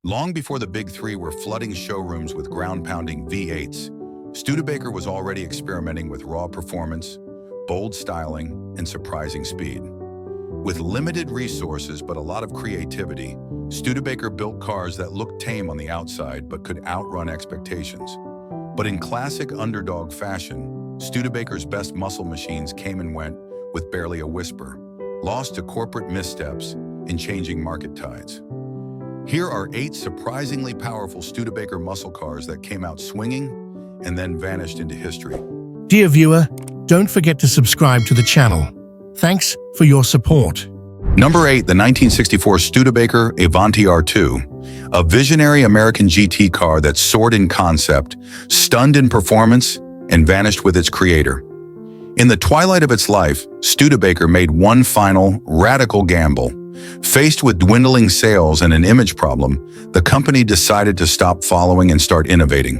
Long before the big three were flooding showrooms with ground-pounding V8s, Studebaker was already experimenting with raw performance, bold styling, and surprising speed. With limited resources but a lot of creativity, Studebaker built cars that looked tame on the outside but could outrun expectations. But in classic underdog fashion, Studebaker's best muscle machines came and went with barely a whisper, lost to corporate missteps and changing market tides. Here are 8 surprisingly powerful Studebaker muscle cars that came out swinging and then vanished into history. Dear viewer, don't forget to subscribe to the channel. Thanks for your support. Number 8, the 1964 Studebaker Avanti R2, a visionary American GT car that soared in concept, stunned in performance, and vanished with its creator. In the twilight of its life, Studebaker made one final, radical gamble. Faced with dwindling sales and an image problem, the company decided to stop following and start innovating.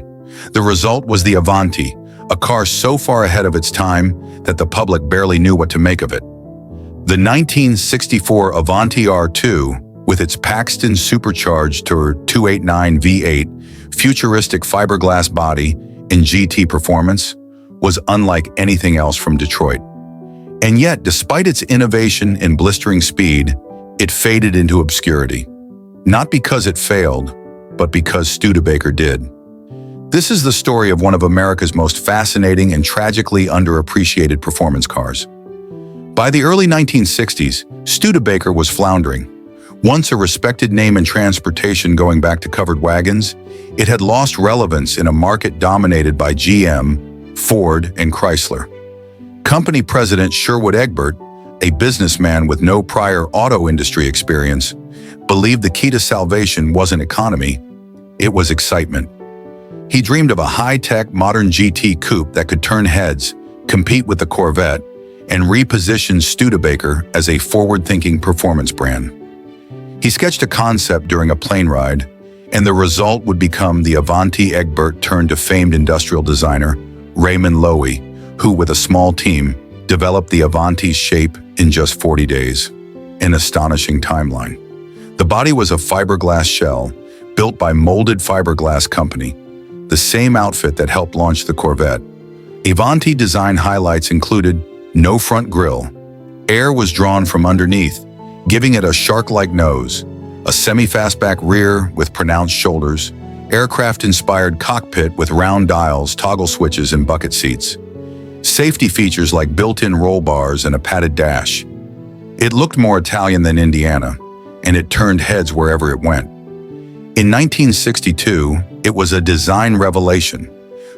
The result was the Avanti, a car so far ahead of its time that the public barely knew what to make of it. The 1964 Avanti R2, with its Packard supercharged 289 V8, futuristic fiberglass body, and GT performance, was unlike anything else from Detroit. And yet, despite its innovation and blistering speed, it faded into obscurity. Not because it failed, but because Studebaker did. This is the story of one of America's most fascinating and tragically underappreciated performance cars. By the early 1960s, Studebaker was floundering. Once a respected name in transportation going back to covered wagons, it had lost relevance in a market dominated by GM, Ford, and Chrysler. Company president Sherwood Egbert, a businessman with no prior auto industry experience, believed the key to salvation wasn't economy, it was excitement. He dreamed of a high-tech, modern GT coupe that could turn heads, compete with the Corvette, and reposition Studebaker as a forward-thinking performance brand. He sketched a concept during a plane ride, and the result would become the Avanti. Egbert turned to famed industrial designer Raymond Loewy, who, with a small team, developed the Avanti's shape in just 40 days, an astonishing timeline. The body was a fiberglass shell built by Molded Fiberglass Company, the same outfit that helped launch the Corvette. Avanti design highlights included no front grille. Air was drawn from underneath, giving it a shark-like nose, a semi-fastback rear with pronounced shoulders, aircraft-inspired cockpit with round dials, toggle switches, and bucket seats. Safety features like built-in roll bars and a padded dash. It looked more Italian than Indiana, and it turned heads wherever it went. In 1962, it was a design revelation,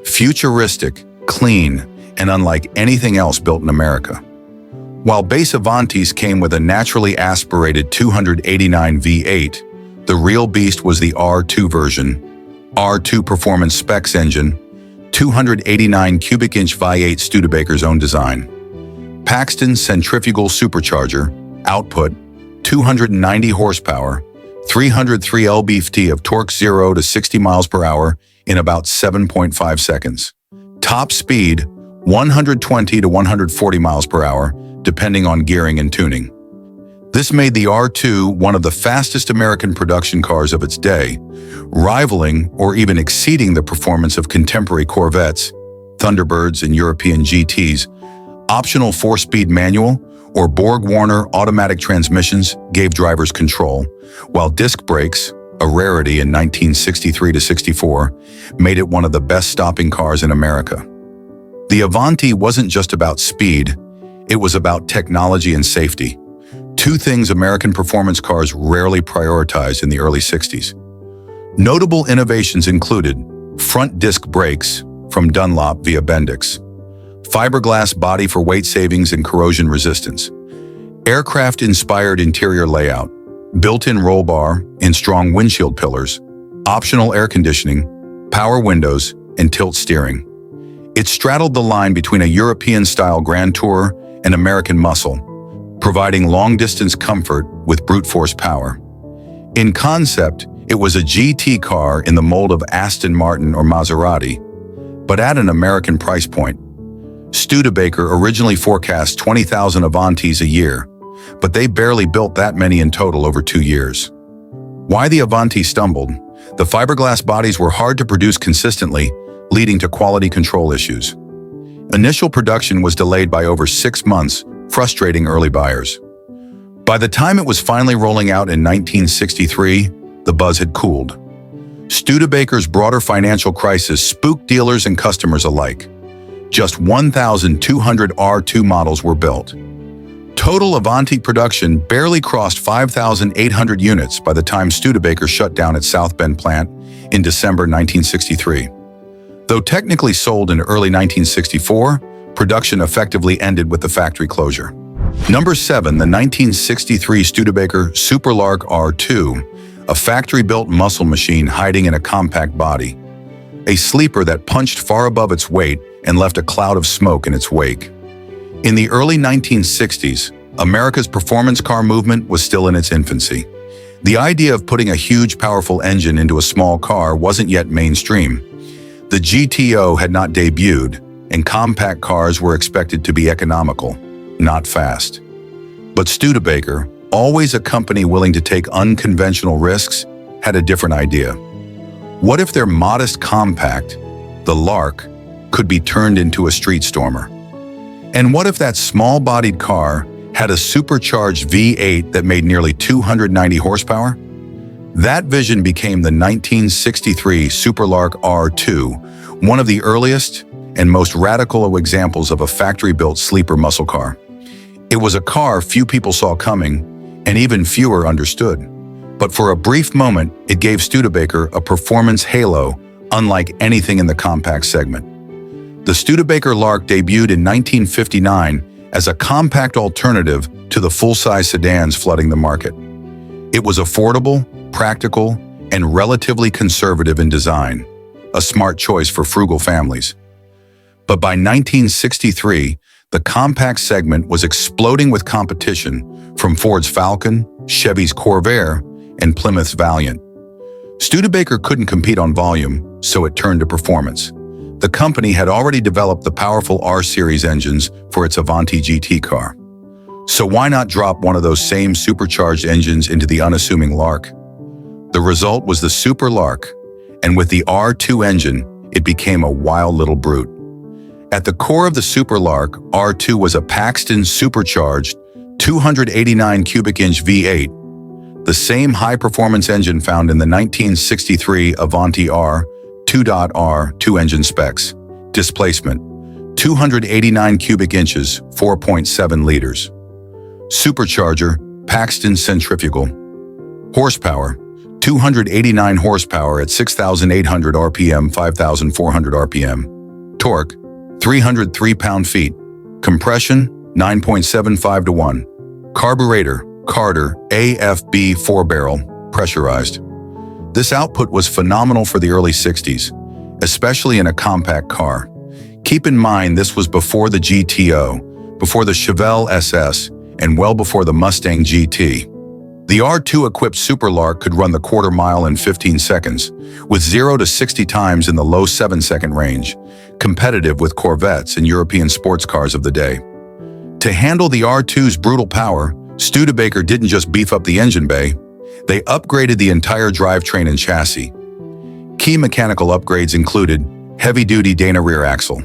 futuristic, clean, and unlike anything else built in America. While base Avantis came with a naturally aspirated 289 V8, the real beast was the R2 version, R2 Performance Specs engine, 289 cubic inch V8 Studebaker's own design. Packard centrifugal supercharger, output, 290 horsepower, 303 lb-ft of torque 0 to 60 miles per hour in about 7.5 seconds. Top speed, 120 to 140 miles per hour, depending on gearing and tuning. This made the R2 one of the fastest American production cars of its day, rivaling or even exceeding the performance of contemporary Corvettes, Thunderbirds, and European GTs. Optional 4-speed manual or Borg-Warner automatic transmissions gave drivers control, while disc brakes, a rarity in 1963 to 64, made it one of the best-stopping cars in America. The Avanti wasn't just about speed, it was about technology and safety. Two things American performance cars rarely prioritized in the early 60s. Notable innovations included front disc brakes from Dunlop via Bendix, fiberglass body for weight savings and corrosion resistance, aircraft-inspired interior layout, built-in roll bar and strong windshield pillars, optional air conditioning, power windows, and tilt steering. It straddled the line between a European-style Grand Tourer and American muscle, providing long-distance comfort with brute force power. In concept, it was a GT car in the mold of Aston Martin or Maserati, but at an American price point. Studebaker originally forecast 20,000 Avantis a year, but they barely built that many in total over 2 years. Why the Avanti stumbled? The fiberglass bodies were hard to produce consistently, leading to quality control issues. Initial production was delayed by over 6 months, frustrating early buyers. By the time it was finally rolling out in 1963, the buzz had cooled. Studebaker's broader financial crisis spooked dealers and customers alike. Just 1,200 R2 models were built. Total Avanti production barely crossed 5,800 units by the time Studebaker shut down its South Bend plant in December 1963. Though technically sold in early 1964, production effectively ended with the factory closure. Number 7, the 1963 Studebaker Superlark R2, a factory-built muscle machine hiding in a compact body. A sleeper that punched far above its weight and left a cloud of smoke in its wake. In the early 1960s, America's performance car movement was still in its infancy. The idea of putting a huge, powerful engine into a small car wasn't yet mainstream. The GTO had not debuted, and compact cars were expected to be economical, not fast. But Studebaker, always a company willing to take unconventional risks, had a different idea. What if their modest compact, the Lark, could be turned into a street stormer? And what if that small-bodied car had a supercharged V8 that made nearly 290 horsepower? That vision became the 1963 Superlark R2, one of the earliest and most radical examples of a factory-built sleeper muscle car. It was a car few people saw coming, and even fewer understood. But for a brief moment, it gave Studebaker a performance halo unlike anything in the compact segment. The Studebaker Lark debuted in 1959 as a compact alternative to the full-size sedans flooding the market. It was affordable, practical, and relatively conservative in design, a smart choice for frugal families. But by 1963, the compact segment was exploding with competition from Ford's Falcon, Chevy's Corvair, and Plymouth's Valiant. Studebaker couldn't compete on volume, so it turned to performance. The company had already developed the powerful R-Series engines for its Avanti GT car. So why not drop one of those same supercharged engines into the unassuming Lark? The result was the Superlark, and with the R2 engine, it became a wild little brute. At the core of the Superlark, R2 was a Packard supercharged 289 cubic inch V8, the same high-performance engine found in the 1963 Avanti R 2.R2 engine specs. Displacement, 289 cubic inches, 4.7 liters. Supercharger, Packard centrifugal. Horsepower, 289 horsepower at 6,800 RPM, 5,400 RPM. Torque, 303 pound-feet. Compression, 9.75 to 1. Carburetor, Carter AFB 4-barrel, pressurized. This output was phenomenal for the early 60s, especially in a compact car. Keep in mind this was before the GTO, before the Chevelle SS, and well before the Mustang GT. The R2-equipped Superlark could run the quarter mile in 15 seconds, with 0 to 60 times in the low 7-second range, competitive with Corvettes and European sports cars of the day. To handle the R2's brutal power, Studebaker didn't just beef up the engine bay, they upgraded the entire drivetrain and chassis. Key mechanical upgrades included heavy-duty Dana rear axle,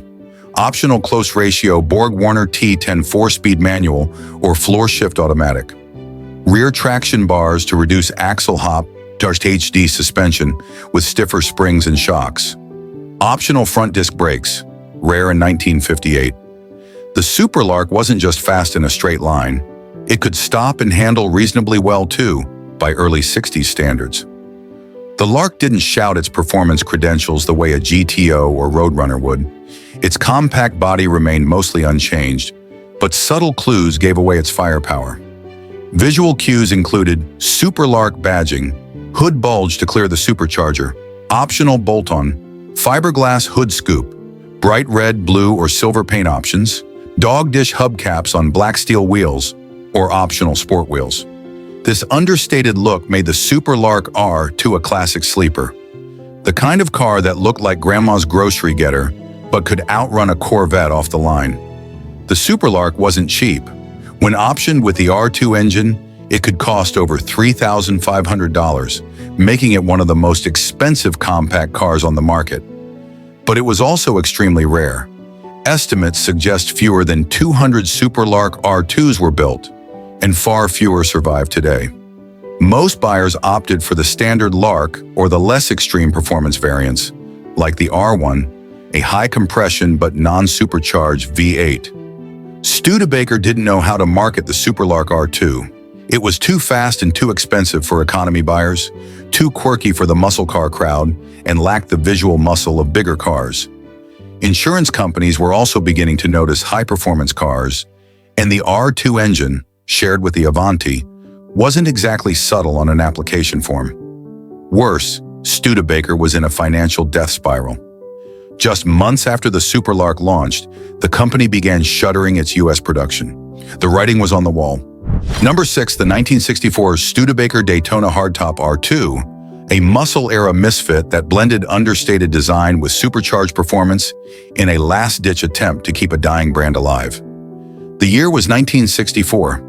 optional close-ratio Borg-Warner T10 4-speed manual or floor-shift automatic, rear traction bars to reduce axle hop, HD suspension with stiffer springs and shocks, optional front disc brakes, rare in 1958. The Superlark wasn't just fast in a straight line, it could stop and handle reasonably well too, by early 60s standards. The Lark didn't shout its performance credentials the way a GTO or Roadrunner would. Its compact body remained mostly unchanged, but subtle clues gave away its firepower. Visual cues included Superlark badging, hood bulge to clear the supercharger, optional bolt-on, fiberglass hood scoop, bright red, blue, or silver paint options, dog dish hubcaps on black steel wheels, or optional sport wheels. This understated look made the Superlark R2 a classic sleeper. The kind of car that looked like grandma's grocery getter, but could outrun a Corvette off the line. The Superlark wasn't cheap. When optioned with the R2 engine, It could cost over $3,500, making it one of the most expensive compact cars on the market. But it was also extremely rare. Estimates suggest fewer than 200 Superlark R2s were built, and far fewer survive today. Most buyers opted for the standard Lark or the less extreme performance variants, like the R1, a high-compression but non-supercharged V8. Studebaker didn't know how to market the Superlark R2. It was too fast and too expensive for economy buyers, too quirky for the muscle car crowd, and lacked the visual muscle of bigger cars. Insurance companies were also beginning to notice high-performance cars, and the R2 engine, shared with the Avanti, wasn't exactly subtle on an application form. Worse, Studebaker was in a financial death spiral. Just months after the Superlark launched, the company began shuttering its U.S. production. The writing was on the wall. Number 6, the 1964 Studebaker Daytona Hardtop R2, a muscle-era misfit that blended understated design with supercharged performance in a last-ditch attempt to keep a dying brand alive. The year was 1964.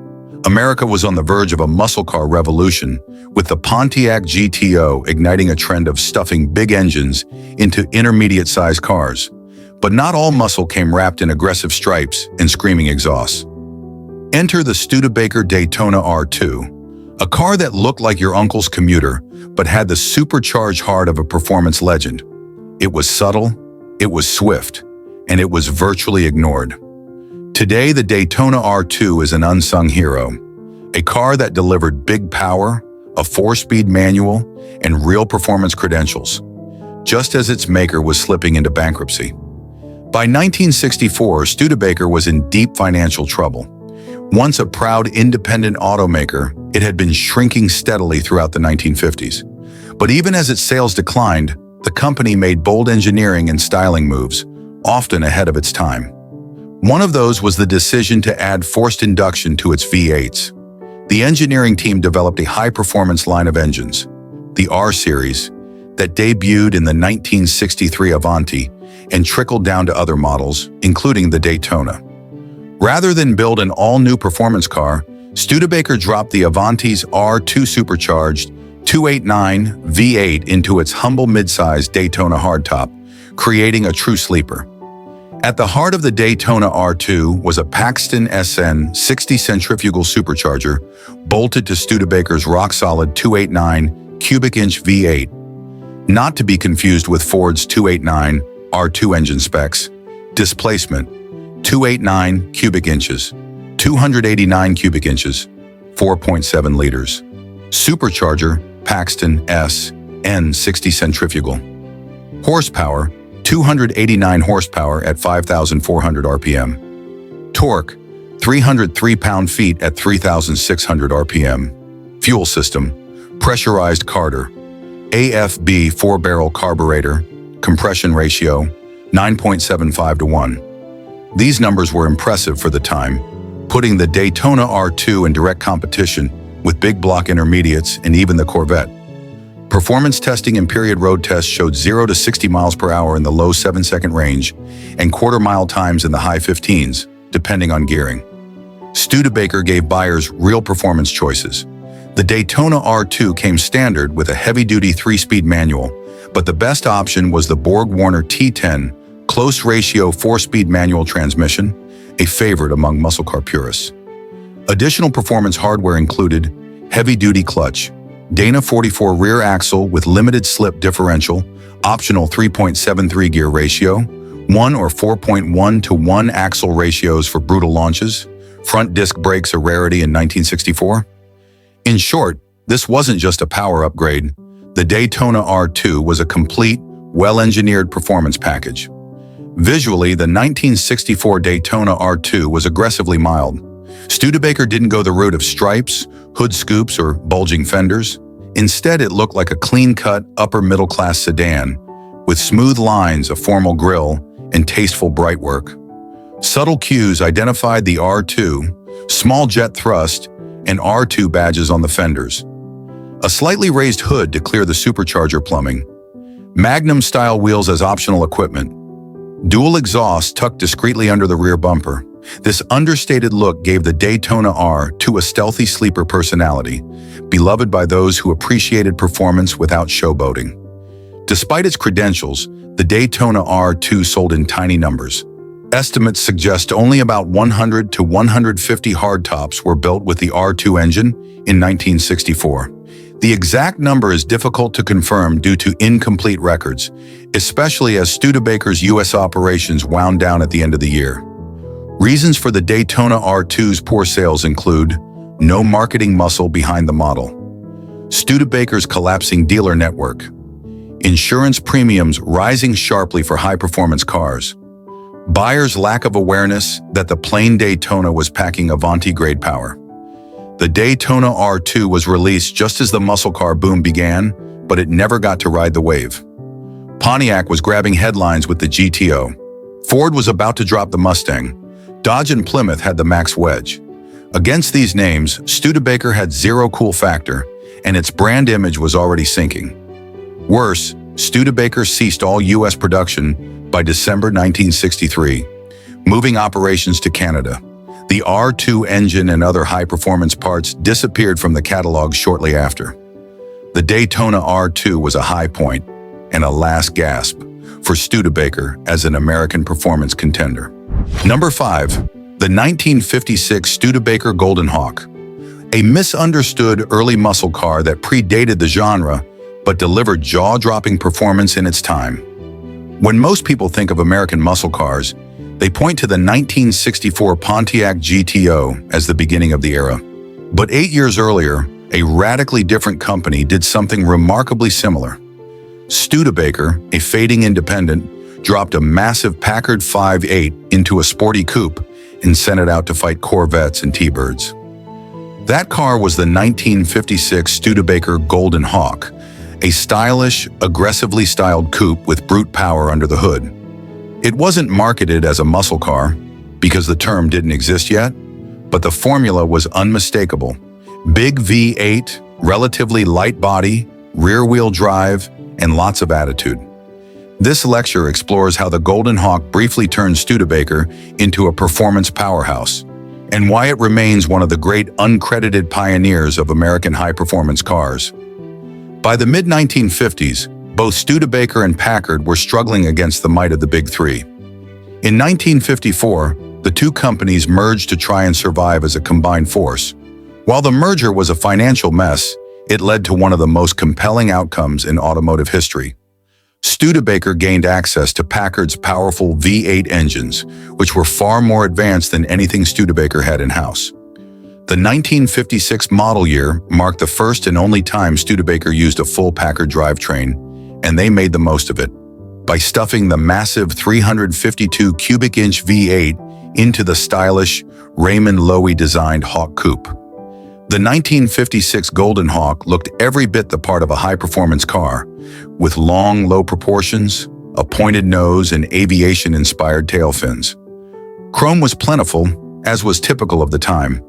America was on the verge of a muscle car revolution, with the Pontiac GTO igniting a trend of stuffing big engines into intermediate-sized cars. But not all muscle came wrapped in aggressive stripes and screaming exhausts. Enter the Studebaker Daytona R2, a car that looked like your uncle's commuter, but had the supercharged heart of a performance legend. It was subtle, it was swift, and it was virtually ignored. Today, the Daytona R2 is an unsung hero, a car that delivered big power, a 4-speed manual, and real performance credentials, just as its maker was slipping into bankruptcy. By 1964, Studebaker was in deep financial trouble. Once a proud independent automaker, it had been shrinking steadily throughout the 1950s. But even as its sales declined, the company made bold engineering and styling moves, often ahead of its time. One of those was the decision to add forced induction to its V8s. The engineering team developed a high-performance line of engines, the R-Series, that debuted in the 1963 Avanti and trickled down to other models, including the Daytona. Rather than build an all-new performance car, Studebaker dropped the Avanti's R2 supercharged 289 V8 into its humble midsize Daytona hardtop, creating a true sleeper. At the heart of the Daytona R2 was a Packard SN 60 centrifugal supercharger bolted to Studebaker's rock-solid 289 cubic-inch V8. Not to be confused with Ford's 289 R2 engine specs. Displacement: 289 cubic inches, 289 cubic inches, 4.7 liters. Supercharger: Packard SN 60 centrifugal. Horsepower: 289 horsepower at 5,400 RPM. Torque: 303 pound-feet at 3,600 RPM. Fuel system: pressurized Carter, AFB 4-barrel carburetor, compression ratio 9.75 to 1. These numbers were impressive for the time, putting the Daytona R2 in direct competition with big block intermediates and even the Corvette. Performance testing and period road tests showed 0 to 60 miles per hour in the low 7-second range and quarter-mile times in the high 15s, depending on gearing. Studebaker gave buyers real performance choices. The Daytona R2 came standard with a heavy-duty 3-speed manual, but the best option was the Borg-Warner T10 close-ratio 4-speed manual transmission, a favorite among muscle car purists. Additional performance hardware included heavy-duty clutch, Dana 44 rear axle with limited slip differential, optional 3.73 gear ratio, 1 or 4.1 to 1 axle ratios for brutal launches, front disc brakes a rarity in 1964. In short, this wasn't just a power upgrade. The Daytona R2 was a complete, well-engineered performance package. Visually, the 1964 Daytona R2 was aggressively mild. Studebaker didn't go the route of stripes, hood scoops, or bulging fenders. Instead, it looked like a clean-cut, upper-middle-class sedan, with smooth lines, a formal grille, and tasteful brightwork. Subtle cues identified the R2, small jet thrust, and R2 badges on the fenders. A slightly raised hood to clear the supercharger plumbing. Magnum-style wheels as optional equipment. Dual exhaust tucked discreetly under the rear bumper. This understated look gave the Daytona R2 a stealthy sleeper personality, beloved by those who appreciated performance without showboating. Despite its credentials, the Daytona R2 sold in tiny numbers. Estimates suggest only about 100 to 150 hardtops were built with the R2 engine in 1964. The exact number is difficult to confirm due to incomplete records, especially as Studebaker's U.S. operations wound down at the end of the year. Reasons for the Daytona R2's poor sales include no marketing muscle behind the model, Studebaker's collapsing dealer network, insurance premiums rising sharply for high-performance cars, buyers' lack of awareness that the plain Daytona was packing Avanti-grade power. The Daytona R2 was released just as the muscle car boom began, but it never got to ride the wave. Pontiac was grabbing headlines with the GTO. Ford was about to drop the Mustang. Dodge and Plymouth had the Max Wedge. Against these names, Studebaker had zero cool factor, and its brand image was already sinking. Worse, Studebaker ceased all U.S. production by December 1963, moving operations to Canada. The R2 engine and other high-performance parts disappeared from the catalog shortly after. The Daytona R2 was a high point and a last gasp for Studebaker as an American performance contender. Number 5. The 1956 Studebaker Golden Hawk, a misunderstood early muscle car that predated the genre but delivered jaw-dropping performance in its time. When most people think of American muscle cars, they point to the 1964 Pontiac GTO as the beginning of the era. But 8 years earlier, a radically different company did something remarkably similar. Studebaker, a fading independent, dropped a massive Packard V8 into a sporty coupe and sent it out to fight Corvettes and T-Birds. That car was the 1956 Studebaker Golden Hawk, a stylish, aggressively styled coupe with brute power under the hood. It wasn't marketed as a muscle car, because the term didn't exist yet, but the formula was unmistakable. Big V8, relatively light body, rear-wheel drive, and lots of attitude. This lecture explores how the Golden Hawk briefly turned Studebaker into a performance powerhouse, and why it remains one of the great uncredited pioneers of American high-performance cars. By the mid-1950s, both Studebaker and Packard were struggling against the might of the Big Three. In 1954, the two companies merged to try and survive as a combined force. While the merger was a financial mess, it led to one of the most compelling outcomes in automotive history. Studebaker gained access to Packard's powerful V8 engines, which were far more advanced than anything Studebaker had in-house. The 1956 model year marked the first and only time Studebaker used a full Packard drivetrain, and they made the most of it by stuffing the massive 352 cubic inch V8 into the stylish Raymond Loewy-designed Hawk coupe. The 1956 Golden Hawk looked every bit the part of a high-performance car, with long, low proportions, a pointed nose, and aviation-inspired tail fins. Chrome was plentiful, as was typical of the time,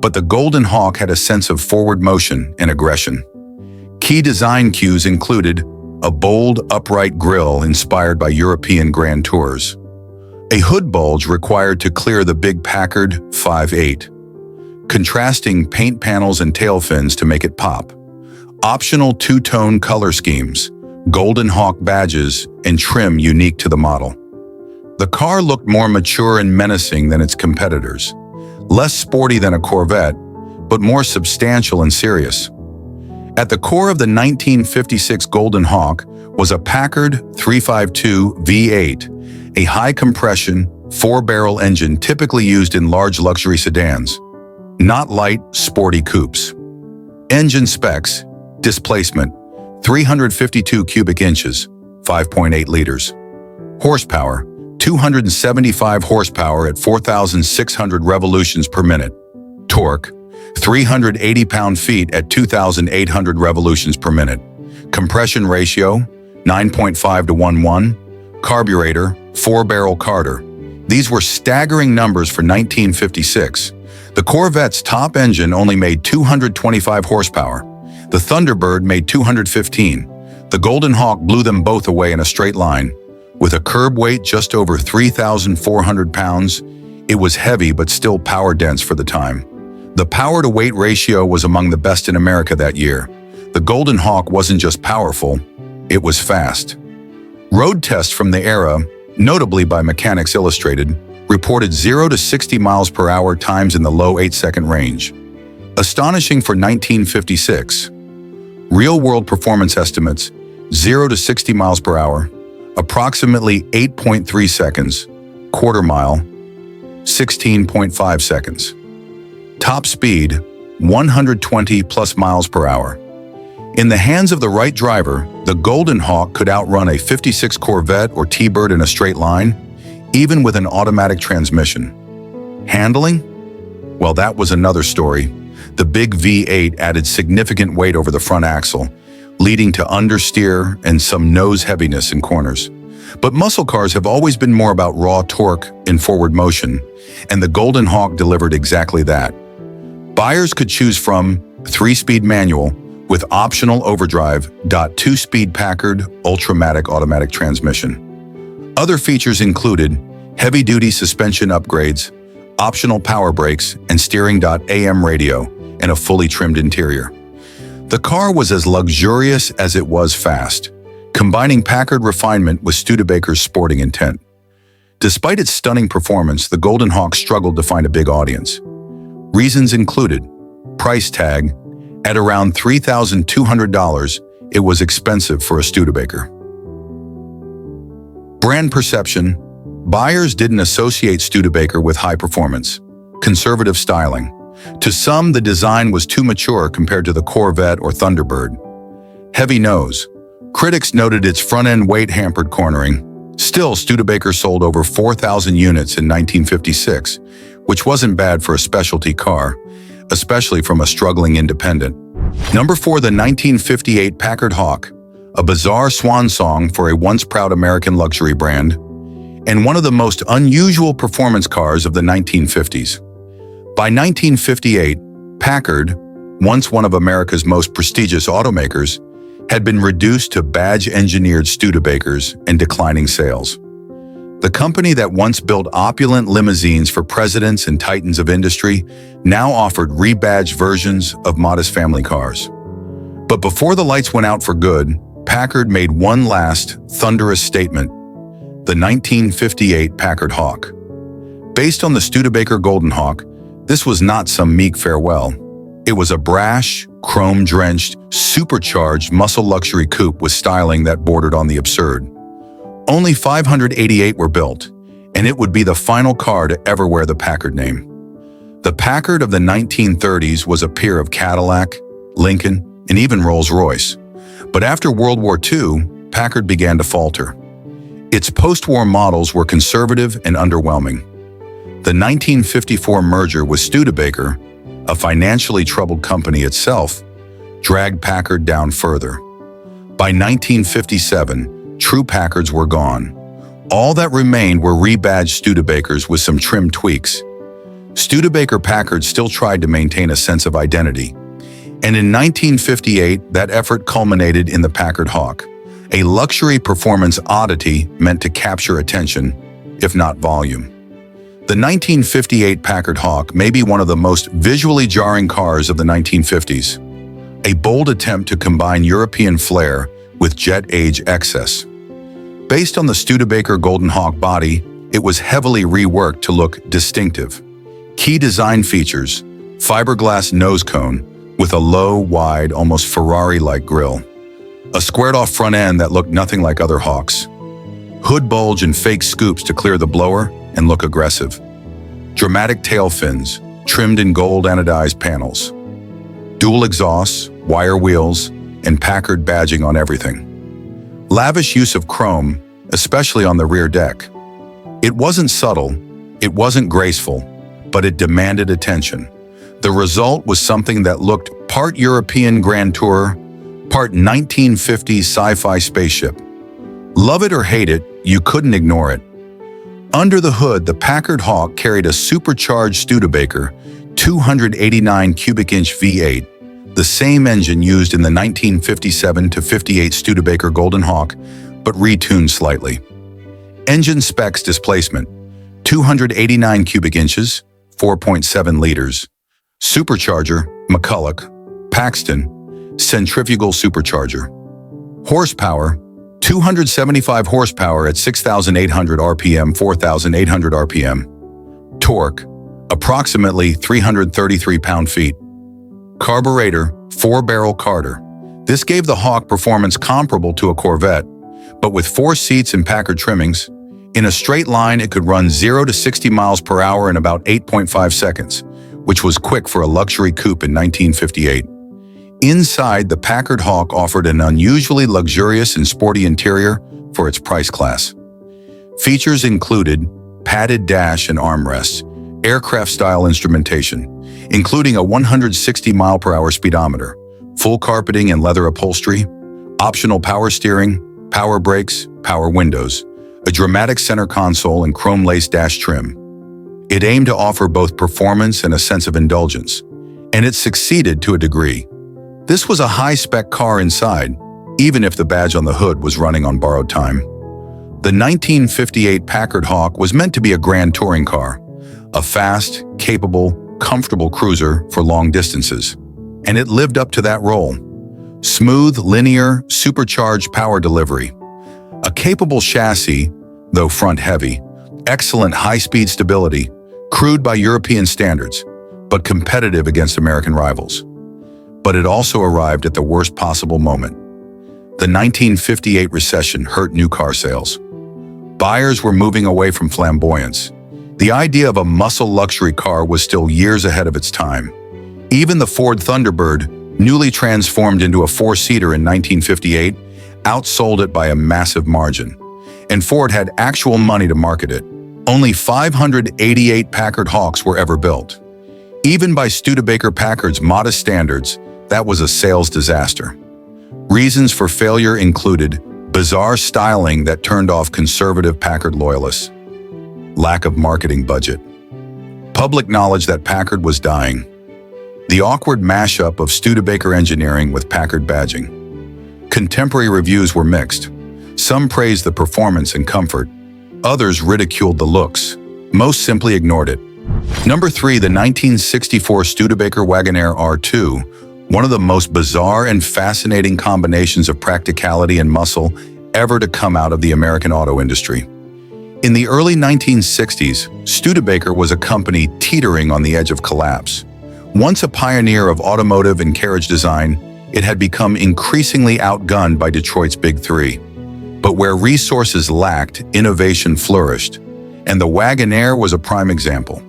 but the Golden Hawk had a sense of forward motion and aggression. Key design cues included a bold, upright grille inspired by European Grand Tours, a hood bulge required to clear the big Packard V8, contrasting paint panels and tail fins to make it pop, optional two-tone color schemes, Golden Hawk badges, and trim unique to the model. The car looked more mature and menacing than its competitors, less sporty than a Corvette, but more substantial and serious. At the core of the 1956 Golden Hawk was a Packard 352 V8, a high-compression, four-barrel engine typically used in large luxury sedans, not light, sporty coupes. Engine specs: displacement, 352 cubic inches, 5.8 liters. Horsepower, 275 horsepower at 4,600 revolutions per minute. Torque, 380 pound-feet at 2,800 revolutions per minute. Compression ratio, 9.5 to 1:1. Carburetor, 4-barrel Carter. These were staggering numbers for 1956. The Corvette's top engine only made 225 horsepower. The Thunderbird made 215. The Golden Hawk blew them both away in a straight line. With a curb weight just over 3,400 pounds, It was heavy but still power-dense for the time. The power-to-weight ratio was among the best in America that year. The Golden Hawk wasn't just powerful, it was fast. Road tests from the era, notably by Mechanics Illustrated, reported 0 to 60 miles per hour times in the low 8-second range. Astonishing for 1956. Real-world performance estimates, 0 to 60 miles per hour, approximately 8.3 seconds, quarter mile, 16.5 seconds. Top speed, 120 plus miles per hour. In the hands of the right driver, the Golden Hawk could outrun a 56 Corvette or T-Bird in a straight line, even with an automatic transmission. Handling? Well, that was another story. The big V8 added significant weight over the front axle, leading to understeer and some nose heaviness in corners. But muscle cars have always been more about raw torque in forward motion, and the Golden Hawk delivered exactly that. Buyers could choose from 3-speed manual with optional overdrive, 2-speed Packard Ultramatic automatic transmission. Other features included heavy-duty suspension upgrades, optional power brakes, and steering. AM radio, and a fully trimmed interior. The car was as luxurious as it was fast, combining Packard refinement with Studebaker's sporting intent. Despite its stunning performance, the Golden Hawk struggled to find a big audience. Reasons included price tag. At around $3,200, it was expensive for a Studebaker. Brand perception. Buyers didn't associate Studebaker with high performance, conservative styling. To some, the design was too mature compared to the Corvette or Thunderbird. Heavy nose. Critics noted its front-end weight-hampered cornering. Still, Studebaker sold over 4,000 units in 1956, which wasn't bad for a specialty car, especially from a struggling independent. Number 4, the 1958 Packard Hawk, a bizarre swan song for a once proud American luxury brand, and one of the most unusual performance cars of the 1950s. By 1958, Packard, once one of America's most prestigious automakers, had been reduced to badge-engineered Studebakers and declining sales. The company that once built opulent limousines for presidents and titans of industry now offered rebadged versions of modest family cars. But before the lights went out for good, Packard made one last, thunderous statement: the 1958 Packard Hawk. Based on the Studebaker Golden Hawk, this was not some meek farewell. It was a brash, chrome-drenched, supercharged muscle luxury coupe with styling that bordered on the absurd. Only 588 were built, and it would be the final car to ever wear the Packard name. The Packard of the 1930s was a peer of Cadillac, Lincoln, and even Rolls-Royce. But after World War II, Packard began to falter. Its post-war models were conservative and underwhelming. The 1954 merger with Studebaker, a financially troubled company itself, dragged Packard down further. By 1957, true Packards were gone. All that remained were rebadged Studebakers with some trim tweaks. Studebaker Packard still tried to maintain a sense of identity. And in 1958, that effort culminated in the Packard Hawk, a luxury performance oddity meant to capture attention, if not volume. The 1958 Packard Hawk may be one of the most visually jarring cars of the 1950s, a bold attempt to combine European flair with jet-age excess. Based on the Studebaker Golden Hawk body, it was heavily reworked to look distinctive. Key design features: fiberglass nose cone with a low, wide, almost Ferrari-like grille, a squared-off front end that looked nothing like other Hawks, hood bulge and fake scoops to clear the blower and look aggressive, dramatic tail fins trimmed in gold anodized panels, dual exhausts, wire wheels, and Packard badging on everything. Lavish use of chrome, especially on the rear deck. It wasn't subtle, it wasn't graceful, but it demanded attention. The result was something that looked part European Grand Tourer, part 1950s sci-fi spaceship. Love it or hate it, you couldn't ignore it. Under the hood, the Packard Hawk carried a supercharged Studebaker 289 cubic inch V8, the same engine used in the 1957-58 Studebaker Golden Hawk, but retuned slightly. Engine specs: displacement, 289 cubic inches, 4.7 liters. Supercharger, McCulloch, Paxton, centrifugal supercharger. Horsepower, 275 horsepower at 6,800 RPM, 4,800 RPM. Torque, approximately 333 pound-feet. Carburetor, 4-barrel Carter. This gave the Hawk performance comparable to a Corvette, but with 4 seats and Packard trimmings. In a straight line, it could run 0 to 60 miles per hour in about 8.5 seconds, which was quick for a luxury coupe in 1958. Inside, the Packard Hawk offered an unusually luxurious and sporty interior for its price class. Features included padded dash and armrests, aircraft-style instrumentation, including a 160-mile-per-hour speedometer, full carpeting and leather upholstery, optional power steering, power brakes, power windows, a dramatic center console, and chrome-laced dash trim. It aimed to offer both performance and a sense of indulgence, and it succeeded to a degree. This was a high-spec car inside, even if the badge on the hood was running on borrowed time. The 1958 Packard Hawk was meant to be a grand touring car, a fast, capable, comfortable cruiser for long distances, and it lived up to that role. Smooth, linear, supercharged power delivery. A capable chassis, though front-heavy, excellent high-speed stability, crude by European standards, but competitive against American rivals. But it also arrived at the worst possible moment. The 1958 recession hurt new car sales. Buyers were moving away from flamboyance. The idea of a muscle luxury car was still years ahead of its time. Even the Ford Thunderbird, newly transformed into a 4-seater in 1958, outsold it by a massive margin. And Ford had actual money to market it. Only 588 Packard Hawks were ever built. Even by Studebaker Packard's modest standards, that was a sales disaster. Reasons for failure included bizarre styling that turned off conservative Packard loyalists, lack of marketing budget, public knowledge that Packard was dying, the awkward mashup of Studebaker engineering with Packard badging. Contemporary reviews were mixed. Some praised the performance and comfort. Others ridiculed the looks. Most simply ignored it. Number 3, the 1964 Studebaker Wagon Air R2, one of the most bizarre and fascinating combinations of practicality and muscle ever to come out of the American auto industry. In the early 1960s, Studebaker was a company teetering on the edge of collapse. Once a pioneer of automotive and carriage design, it had become increasingly outgunned by Detroit's Big Three. But where resources lacked, innovation flourished, and the Wagon Air was a prime example.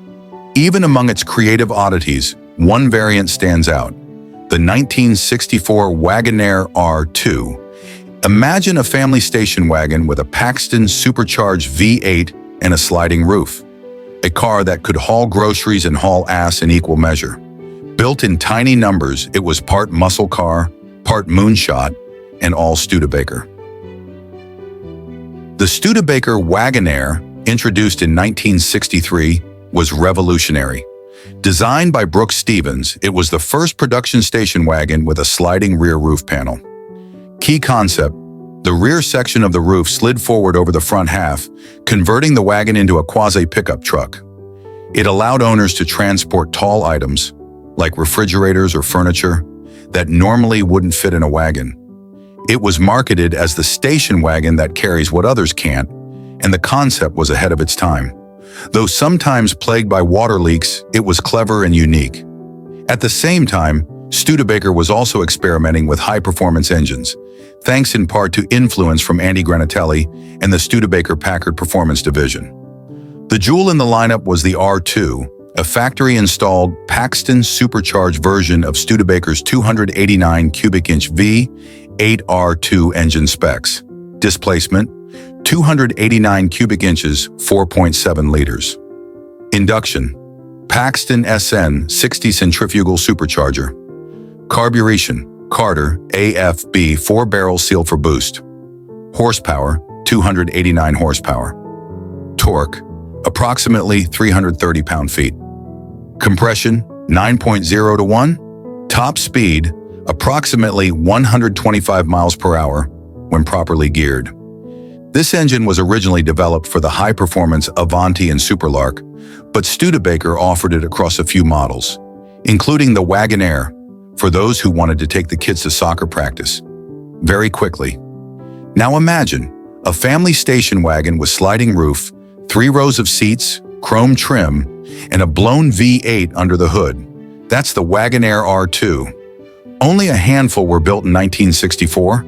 Even among its creative oddities, one variant stands out: the 1964 Wagon Air R2. Imagine a family station wagon with a Paxton supercharged V8 and a sliding roof. A car that could haul groceries and haul ass in equal measure. Built in tiny numbers, it was part muscle car, part moonshot, and all Studebaker. The Studebaker Wagon Air, introduced in 1963, was revolutionary. Designed by Brooks Stevens, it was the first production station wagon with a sliding rear roof panel. Key concept: the rear section of the roof slid forward over the front half, converting the wagon into a quasi-pickup truck. It allowed owners to transport tall items, like refrigerators or furniture, that normally wouldn't fit in a wagon. It was marketed as the station wagon that carries what others can't, and the concept was ahead of its time. Though sometimes plagued by water leaks, it was clever and unique. At the same time, Studebaker was also experimenting with high-performance engines, thanks in part to influence from Andy Granatelli and the Studebaker Packard Performance Division. The jewel in the lineup was the R2, a factory-installed Paxton supercharged version of Studebaker's 289 cubic inch V8 R2 engine specs. Displacement: 289 cubic inches, 4.7 liters. Induction: Paxton SN 60 centrifugal supercharger. Carburation: Carter AFB 4-barrel seal for boost. Horsepower: 289 horsepower. Torque: approximately 330 pound-feet. Compression: 9.0 to 1. Top speed: approximately 125 miles per hour when properly geared. This engine was originally developed for the high-performance Avanti and Superlark, but Studebaker offered it across a few models, including the Wagon Air, for those who wanted to take the kids to soccer practice very quickly. Now imagine a family station wagon with sliding roof, 3 rows of seats, chrome trim, and a blown V8 under the hood. That's the Wagon Air R2. Only a handful were built in 1964.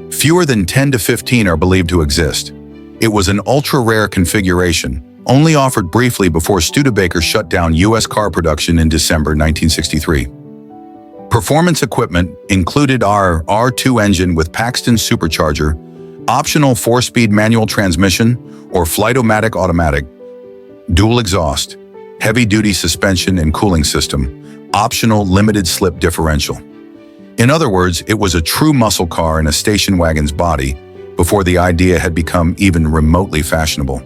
Fewer than 10 to 15 are believed to exist. It was an ultra-rare configuration, only offered briefly before Studebaker shut down U.S. car production in December 1963. Performance equipment included our R2 engine with Packard supercharger, optional 4-speed manual transmission or Flight-O-Matic automatic, dual exhaust, heavy-duty suspension and cooling system, optional limited-slip differential. In other words, it was a true muscle car in a station wagon's body before the idea had become even remotely fashionable.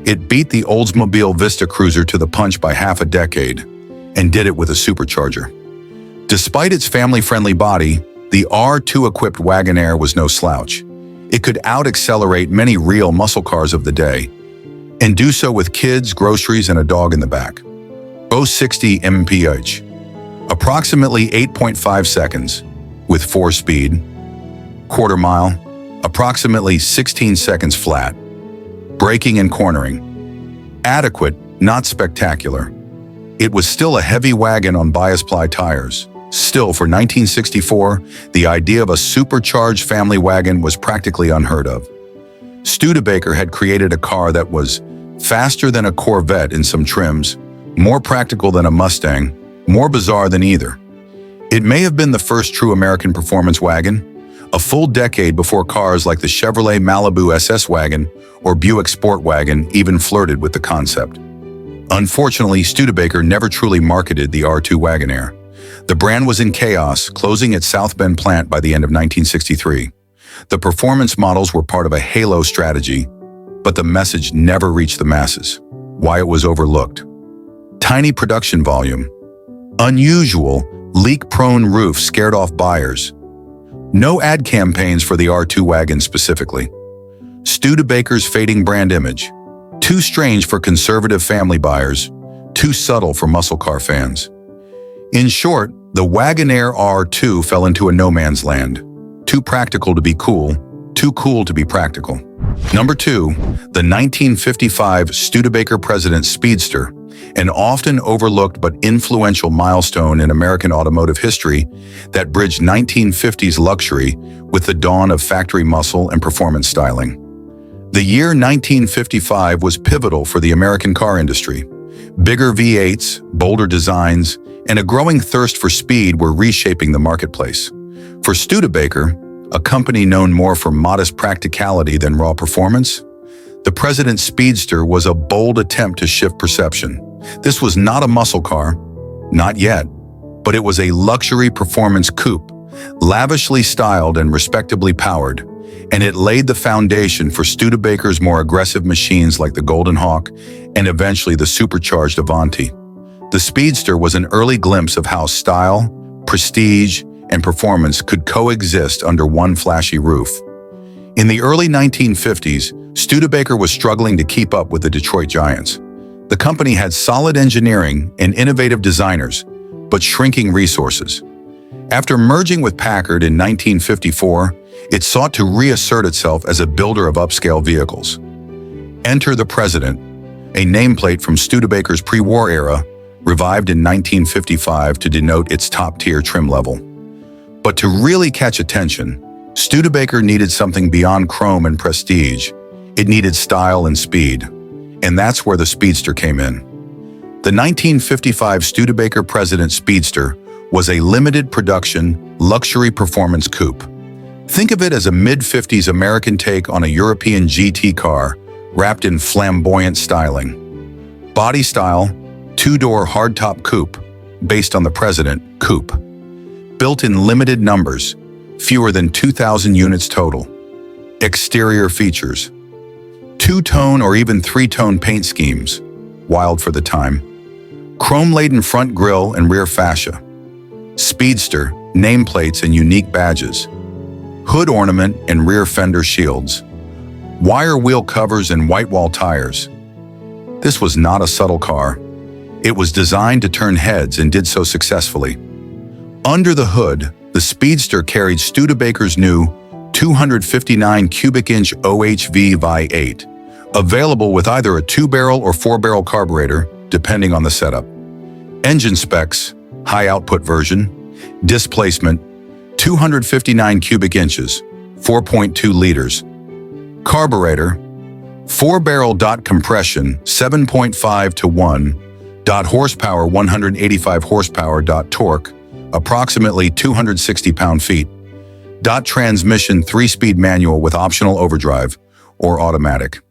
It beat the Oldsmobile Vista Cruiser to the punch by half a decade and did it with a supercharger. Despite its family-friendly body, the R2-equipped Wagon Air was no slouch. It could out-accelerate many real muscle cars of the day, and do so with kids, groceries, and a dog in the back. Both 60 mph, approximately 8.5 seconds, with 4-speed, quarter mile, approximately 16 seconds flat, braking and cornering. Adequate, not spectacular. It was still a heavy wagon on bias-ply tires. Still, for 1964, the idea of a supercharged family wagon was practically unheard of. Studebaker had created a car that was faster than a Corvette in some trims, more practical than a Mustang, more bizarre than either. It may have been the first true American performance wagon, a full decade before cars like the Chevrolet Malibu SS wagon or Buick Sport Wagon even flirted with the concept. Unfortunately, Studebaker never truly marketed the R2 Wagon Air. The brand was in chaos, closing its South Bend plant by the end of 1963. The performance models were part of a halo strategy, but the message never reached the masses. Why it was overlooked. Tiny production volume. Unusual, leak-prone roof scared off buyers. No ad campaigns for the R2 wagon specifically. Studebaker's fading brand image. Too strange for conservative family buyers, too subtle for muscle car fans. In short, the Wagon Air R2 fell into a no-man's land. Too practical to be cool, too cool to be practical. Number 2, the 1955 Studebaker President Speedster, an often overlooked but influential milestone in American automotive history that bridged 1950s luxury with the dawn of factory muscle and performance styling. The year 1955 was pivotal for the American car industry. Bigger V8s, bolder designs, and a growing thirst for speed were reshaping the marketplace. For Studebaker, a company known more for modest practicality than raw performance, the President's Speedster was a bold attempt to shift perception. This was not a muscle car, not yet, but it was a luxury performance coupe, lavishly styled and respectably powered, and it laid the foundation for Studebaker's more aggressive machines like the Golden Hawk and eventually the supercharged Avanti. The Speedster was an early glimpse of how style, prestige, and performance could coexist under one flashy roof. In the early 1950s, Studebaker was struggling to keep up with the Detroit Giants. The company had solid engineering and innovative designers, but shrinking resources. After merging with Packard in 1954, it sought to reassert itself as a builder of upscale vehicles. Enter the President, a nameplate from Studebaker's pre-war era, revived in 1955 to denote its top-tier trim level. But to really catch attention, Studebaker needed something beyond chrome and prestige. It needed style and speed, and that's where the Speedster came in. The 1955 Studebaker President Speedster was a limited production, luxury performance coupe. Think of it as a mid-50s American take on a European GT car, wrapped in flamboyant styling. Body style, 2-door hardtop coupe, based on the President coupe. Built in limited numbers, fewer than 2,000 units total. Exterior features. 2-tone or even 3-tone paint schemes, wild for the time. Chrome-laden front grille and rear fascia. Speedster, nameplates and unique badges. Hood ornament and rear fender shields. wire wheel covers and white wall tires. This was not a subtle car. It was designed to turn heads and did so successfully. Under the hood, the Speedster carried Studebaker's new 259 cubic inch OHV V8, available with either a 2-barrel or 4-barrel carburetor, depending on the setup. Engine specs: high output version, displacement 259 cubic inches, 4.2 liters. Carburetor: 4-barrel compression 7.5 to 1, horsepower 185 horsepower, torque approximately 260 pound-feet. Transmission 3-speed manual with optional overdrive or automatic.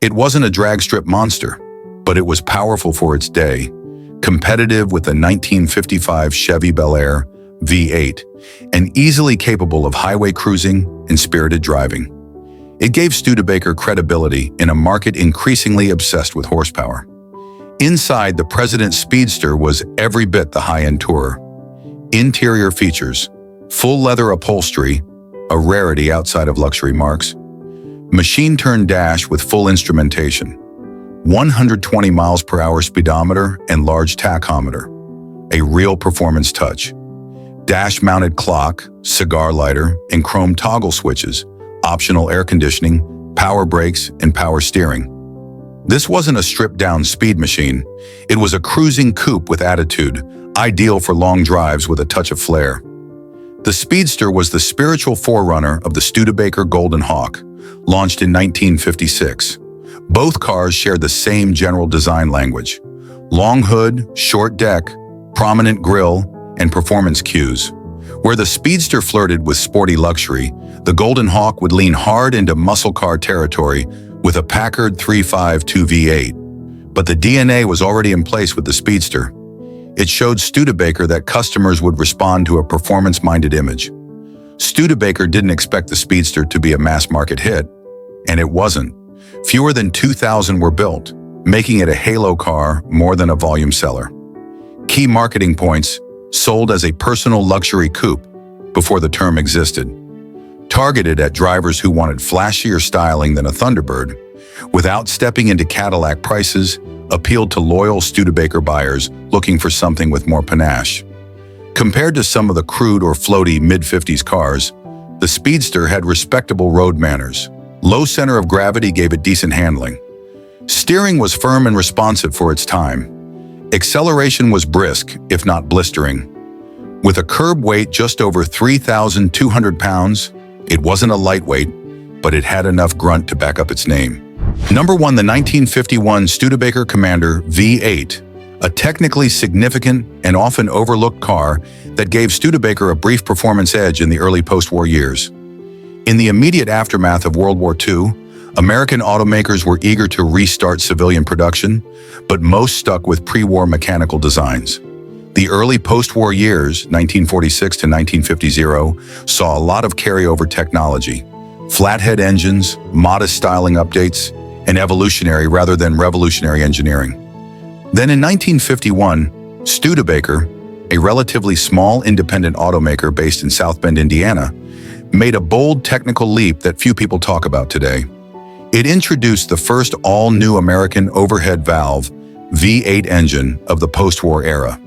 It wasn't a drag strip monster, but it was powerful for its day, competitive with the 1955 Chevy Bel Air V8, and easily capable of highway cruising and spirited driving. It gave Studebaker credibility in a market increasingly obsessed with horsepower. Inside, the President's Speedster was every bit the high-end tourer. Interior features: full leather upholstery, a rarity outside of luxury marques. Machine-turned dash with full instrumentation. 120 miles per hour speedometer and large tachometer. A real performance touch. Dash-mounted clock, cigar lighter, and chrome toggle switches. Optional air conditioning, power brakes, and power steering. This wasn't a stripped-down speed machine. It was a cruising coupe with attitude, ideal for long drives with a touch of flair. The Speedster was the spiritual forerunner of the Studebaker Golden Hawk, launched in 1956. Both cars shared the same general design language: long hood, short deck, prominent grille, and performance cues. Where the Speedster flirted with sporty luxury, the Golden Hawk would lean hard into muscle car territory with a Packard 352 V8. But the DNA was already in place with the Speedster. It showed Studebaker that customers would respond to a performance-minded image. Studebaker didn't expect the Speedster to be a mass-market hit, and it wasn't. Fewer than 2,000 were built, making it a halo car more than a volume seller. Key marketing points: sold as a personal luxury coupe before the term existed. Targeted at drivers who wanted flashier styling than a Thunderbird, without stepping into Cadillac prices, appealed to loyal Studebaker buyers looking for something with more panache. Compared to some of the crude or floaty mid-50s cars, the Speedster had respectable road manners. Low center of gravity gave it decent handling. Steering was firm and responsive for its time. Acceleration was brisk, if not blistering. With a curb weight just over 3,200 pounds, it wasn't a lightweight, but it had enough grunt to back up its name. Number 1, the 1951 Studebaker Commander V8, a technically significant and often overlooked car that gave Studebaker a brief performance edge in the early post-war years. In the immediate aftermath of World War II, American automakers were eager to restart civilian production, but most stuck with pre-war mechanical designs. The early post-war years, 1946 to 1950, saw a lot of carryover technology: flathead engines, modest styling updates, and evolutionary rather than revolutionary engineering. Then in 1951, Studebaker, a relatively small independent automaker based in South Bend, Indiana, made a bold technical leap that few people talk about today. It introduced the first all-new American overhead valve V8 engine of the post-war era.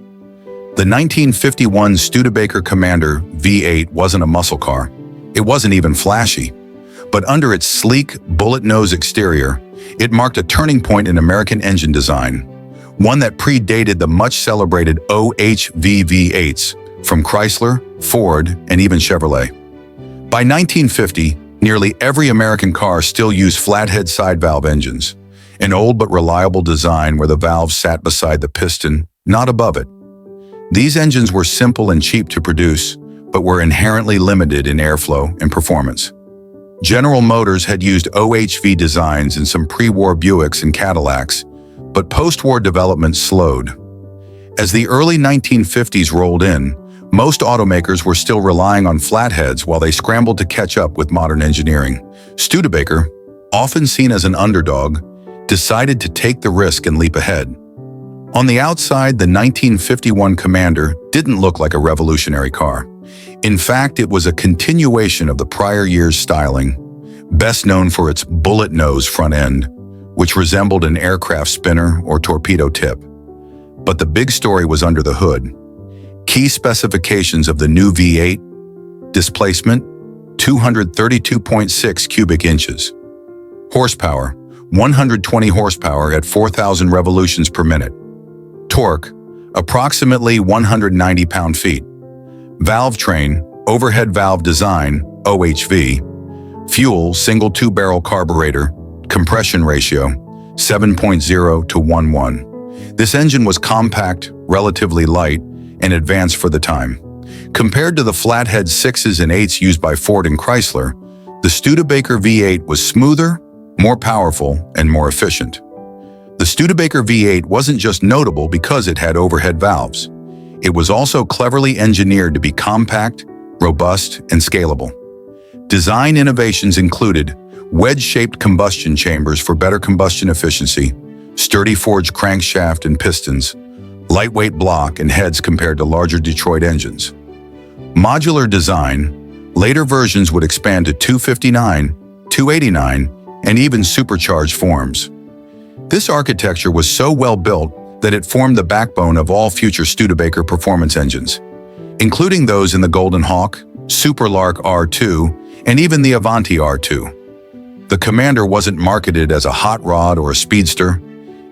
The 1951 Studebaker Commander V8 wasn't a muscle car. It wasn't even flashy. But under its sleek, bullet-nose exterior, it marked a turning point in American engine design, one that predated the much-celebrated OHV V8s from Chrysler, Ford, and even Chevrolet. By 1950, nearly every American car still used flathead side valve engines, an old but reliable design where the valve sat beside the piston, not above it. These engines were simple and cheap to produce, but were inherently limited in airflow and performance. General Motors had used OHV designs in some pre-war Buicks and Cadillacs, but post-war development slowed. As the early 1950s rolled in, most automakers were still relying on flatheads while they scrambled to catch up with modern engineering. Studebaker, often seen as an underdog, decided to take the risk and leap ahead. On the outside, the 1951 Commander didn't look like a revolutionary car. In fact, it was a continuation of the prior year's styling, best known for its bullet nose front end, which resembled an aircraft spinner or torpedo tip. But the big story was under the hood. Key specifications of the new V8: displacement, 232.6 cubic inches. Horsepower, 120 horsepower at 4,000 revolutions per minute. Torque, approximately 190 pound-feet. Valve train, overhead valve design, OHV. Fuel, single two-barrel carburetor. Compression ratio, 7.0 to 1:1. This engine was compact, relatively light, and advanced for the time. Compared to the flathead 6s and 8s used by Ford and Chrysler, the Studebaker V8 was smoother, more powerful, and more efficient. The Studebaker V8 wasn't just notable because it had overhead valves. It was also cleverly engineered to be compact, robust, and scalable. Design innovations included wedge-shaped combustion chambers for better combustion efficiency, sturdy forged crankshaft and pistons, lightweight block and heads compared to larger Detroit engines. Modular design, later versions would expand to 259, 289, and even supercharged forms. This architecture was so well built that it formed the backbone of all future Studebaker performance engines, including those in the Golden Hawk, Superlark R2, and even the Avanti R2. The Commander wasn't marketed as a hot rod or a speedster.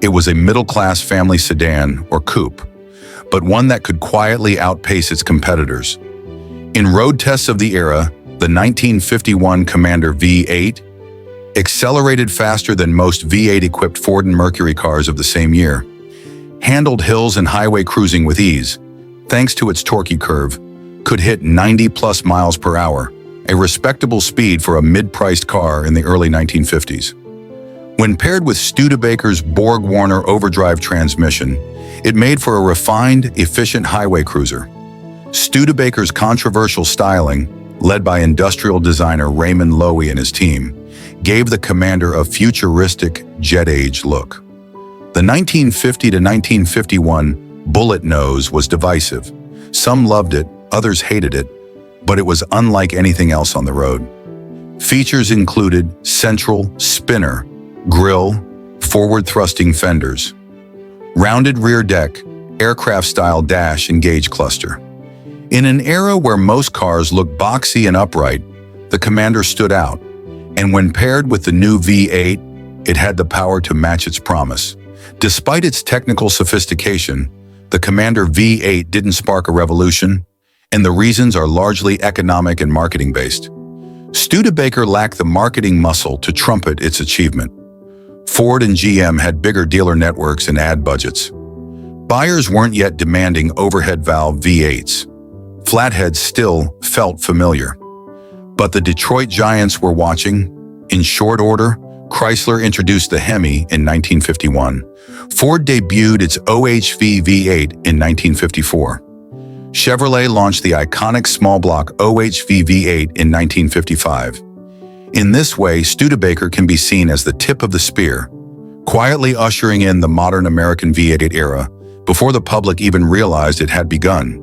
It was a middle-class family sedan or coupe, but one that could quietly outpace its competitors. In road tests of the era, the 1951 Commander V8 accelerated faster than most V8-equipped Ford and Mercury cars of the same year, handled hills and highway cruising with ease, thanks to its torquey curve, could hit 90+ miles per hour, a respectable speed for a mid-priced car in the early 1950s. When paired with Studebaker's Borg-Warner overdrive transmission, it made for a refined, efficient highway cruiser. Studebaker's controversial styling, led by industrial designer Raymond Loewy and his team, gave the Commander a futuristic, jet-age look. The 1950 to 1951 bullet nose was divisive. Some loved it, others hated it, but it was unlike anything else on the road. Features included central spinner, grille, forward-thrusting fenders, rounded rear deck, aircraft-style dash and gauge cluster. In an era where most cars looked boxy and upright, the Commander stood out, and when paired with the new V8, it had the power to match its promise. Despite its technical sophistication, the Commander V8 didn't spark a revolution, and the reasons are largely economic and marketing-based. Studebaker lacked the marketing muscle to trumpet its achievement. Ford and GM had bigger dealer networks and ad budgets. Buyers weren't yet demanding overhead valve V8s. Flatheads still felt familiar. But the Detroit Giants were watching. In short order, Chrysler introduced the Hemi in 1951. Ford debuted its OHV V8 in 1954. Chevrolet launched the iconic small-block OHV V8 in 1955. In this way, Studebaker can be seen as the tip of the spear, quietly ushering in the modern American V8 era before the public even realized it had begun.